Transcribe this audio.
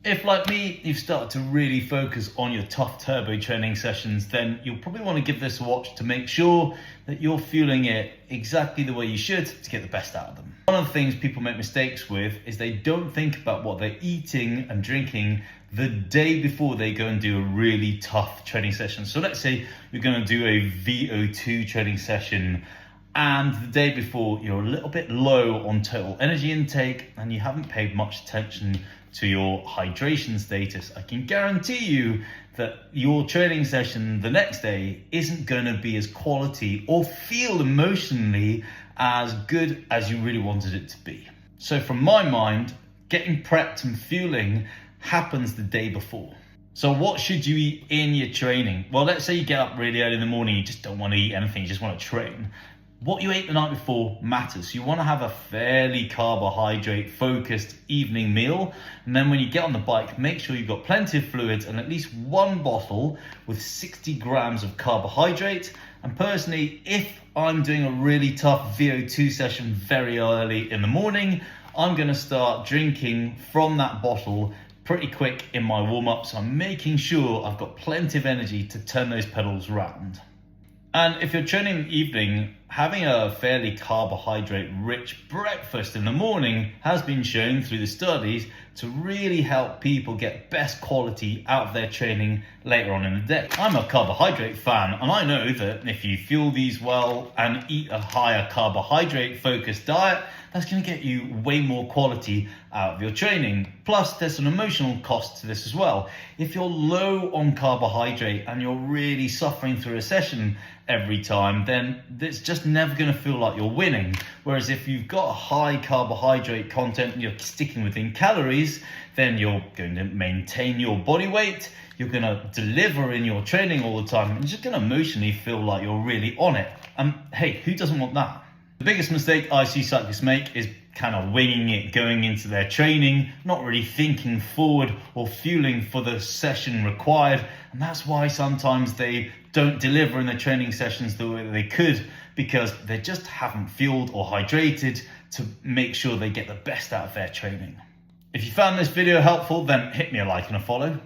If, like me, you've started to really focus on your tough turbo training sessions, then you'll probably want to give this a watch to make sure that you're fueling it exactly the way you should to get the best out of them. One of the things people make mistakes with is they don't think about what they're eating and drinking the day before they go and do a really tough training session. So let's say you're going to do a VO2 training session, and the day before you're a little bit low on total energy intake and you haven't paid much attention to your hydration status. I can guarantee you that your training session the next day isn't going to be as quality or feel emotionally as good as you really wanted it to be. So from my mind, getting prepped and fueling happens the day before. So what should you eat in your training? Well, let's say you get up really early in the morning, you just don't want to eat anything, you just want to train. What you ate the night before matters. You want to have a fairly carbohydrate focused evening meal. And then when you get on the bike, make sure you've got plenty of fluids and at least one bottle with 60 grams of carbohydrate. And personally, if I'm doing a really tough VO2 session very early in the morning, I'm going to start drinking from that bottle pretty quick in my warm-up. So I'm making sure I've got plenty of energy to turn those pedals round. And if you're training in the evening, having a fairly carbohydrate-rich breakfast in the morning has been shown through the studies to really help people get best quality out of their training later on in the day. I'm a carbohydrate fan, and I know that if you fuel these well and eat a higher carbohydrate-focused diet, that's going to get you way more quality out of your training. Plus, there's an emotional cost to this as well. If you're low on carbohydrate and you're really suffering through a session every time, then it's just never going to feel like you're winning. Whereas if you've got a high carbohydrate content and you're sticking within calories, then you're going to maintain your body weight, you're going to deliver in your training all the time, and you're just going to emotionally feel like you're really on it. And hey, who doesn't want that? The biggest mistake I see cyclists make is kind of winging it going into their training, not really thinking forward or fueling for the session required. And that's why sometimes they don't deliver in their training sessions the way that they could, because they just haven't fueled or hydrated to make sure they get the best out of their training. If you found this video helpful, then hit me a like and a follow.